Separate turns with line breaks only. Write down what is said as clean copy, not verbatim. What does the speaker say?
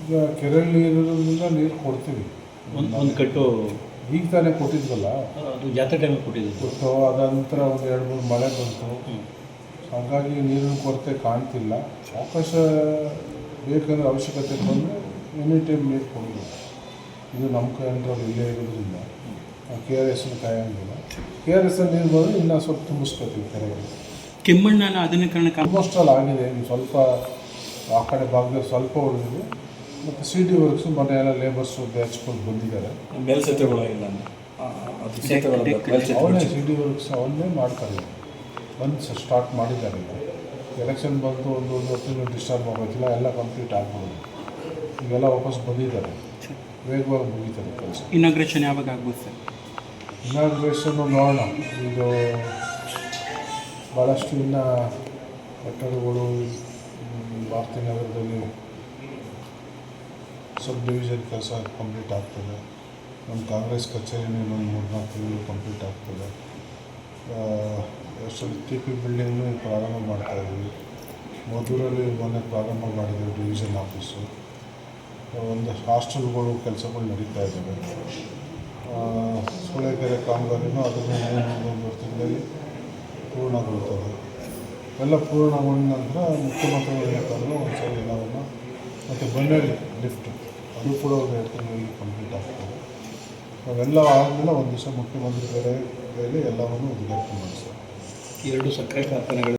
ಈಗ ಕೆರೆಯಲ್ಲಿ ನೀರಿರೋದ್ರಿಂದ ನೀರು ಕೊಡ್ತೀವಿ.
ಒಂದು ಕಟ್ಟು
ಈಗ ತಾನೇ ಕೊಟ್ಟಿದ್ವಲ್ಲ,
ಅದು ಜಾತ್ರೆ ಟೈಮಿಗೆ ಕೊಟ್ಟಿದ್ದು
ಕೊಟ್ಟು ಅದ ನಂತರ ಒಂದು 2-3 ಮಳೆ ಬಂತು. ಹಾಗಾಗಿ ನೀರಿನ ಕೊರತೆ ಕಾಣ್ತಿಲ್ಲ. ಅವಕಾಶ ಬೇಕಂದ್ರೆ ಅವಶ್ಯಕತೆ ಬಂದರೆ ಎನಿ ಟೈಮ್ ನೀರು ಕೊಡೋದು. ಇದು ನಮ್ಮ ಕಂಟ್ರೋಲ್ ಇಲ್ಲೇ ಇರೋದ್ರಿಂದ ಕೆ ಆರ್ ಎಸ್ನ ಕಾಯೋಂಗಿಲ್ಲ. ಕೆ ಆರ್ ಎಸ್ ನೀರು ಬಂದರೆ ಇನ್ನೂ ಸ್ವಲ್ಪ ತುಂಬಿಸ್ಕೊತೀವಿ ಕೆರೆಯಲ್ಲಿ.
ಕೆಮ್ಮಣ್ಣನ ಆಧುನೀಕರಣಕ್ಕೆ
ಆಲ್ಮೋಸ್ಟಲ್ಲಿ ಆಗಿದೆ. ಇನ್ನು ಸ್ವಲ್ಪ ಆ ಕಡೆ ಭಾಗದಲ್ಲಿ ಸ್ವಲ್ಪ ಉಳಿದಿದೆ. ಮತ್ತು ಸಿ ಡಿ ವರ್ಕ್ಸು ಮನೆ ಎಲ್ಲ ಲೇಬರ್ಸು ಹಚ್ಕೊಂಡು ಬಂದಿದ್ದಾರೆ.
ಮೇಲ್ಸೇತುವೆಗಳಿಲ್ಲ,
ಅವನ್ನೇ ಸಿ ಡಿ ವರ್ಕ್ಸ್ ಅವನ್ನೇ ಮಾಡ್ತಾರೆ. ಬಂದು ಸ್ಟಾರ್ಟ್ ಮಾಡಿದ್ದಾರೆ. ಎಲೆಕ್ಷನ್ ಬಂತು, ಒಂದು ತಿಂಗಳು ಡಿಸ್ಟರ್ಬ್ ಆಗೋಯ್ತಿಲ್ಲ, ಎಲ್ಲ ಕಂಪ್ಲೀಟ್ ಆಗ್ಬೋದು. ಈಗೆಲ್ಲ ವಾಪಸ್ ಬಂದಿದ್ದಾರೆ, ವೇಗವಾಗಿ ಮುಗಿತಾರೆ ಕೆಲಸ.
ಇನಾಗ್ರೇಷನ್ ಯಾವಾಗ ಆಗ್ಬೋದು ಸರ್?
ಇನಾಗ್ರೇಷನ್ನು ನೋಡೋಣ. ಇದು ಭಾಳಷ್ಟು ಇನ್ನು ಕಟ್ಟಡಗಳು ಭಾರತೀಯ ನಗರದಲ್ಲಿ ಸಬ್ ಡಿವಿಷನ್ ಕೆಲಸ ಕಂಪ್ಲೀಟ್ ಆಗ್ತದೆ. ನಮ್ಮ ಕಾಂಗ್ರೆಸ್ ಕಚೇರಿನೂ ಇನ್ನೊಂದು 3-4 ತಿಂಗಳು ಕಂಪ್ಲೀಟ್ ಆಗ್ತದೆ. ಅಷ್ಟೊಂದು ಟಿ ಪಿ ಬಿಲ್ಡಿಂಗ್ನೂ ಪ್ರಾರಂಭ ಮಾಡ್ತಾಯಿದ್ವಿ. ಮದ್ದೂರಲ್ಲಿ ಮೊನ್ನೆ ಪ್ರಾರಂಭ ಮಾಡಿದ್ದೀವಿ ಡಿವಿಷನ್ ಆಫೀಸು. ಒಂದು ಹಾಸ್ಟೆಲ್ಗಳು ಕೆಲಸಗಳು ನಡೀತಾ ಇದ್ದಾವೆ. ಸೂಳೆಕೆರೆ ಕಾಮಗಾರಿನೂ ಅದನ್ನು 1 ತಿಂಗಳಲ್ಲಿ ಪೂರ್ಣಗೊಳ್ತದೆ. ಎಲ್ಲ ಪೂರ್ಣಗೊಂಡ ನಂತರ ಮುಖ್ಯಮಂತ್ರಿಗಳು ಒಂದು ಸಲ ಎಲ್ಲವನ್ನು ಮತ್ತು ಬನ್ನಳ್ಳಿ ಲಿಫ್ಟ್ ಅದು ಕೂಡ ಒಂದು 2 ತಿಂಗಳಲ್ಲಿ ಕಂಪ್ಲೀಟ್ ಆಗ್ತದೆ. ಅವೆಲ್ಲ ಆದಮೇಲೆ ಒಂದು ದಿವಸ ಮುಖ್ಯಮಂತ್ರಿಗಳ ಕೈಯಲ್ಲಿ ಎಲ್ಲವನ್ನು ಉದ್ಘಾಟನೆ ಮಾಡಿಸ್ತಾರೆ.
2 ಸಕ್ಕರೆ ಕಾರ್ಖಾನೆಗಳು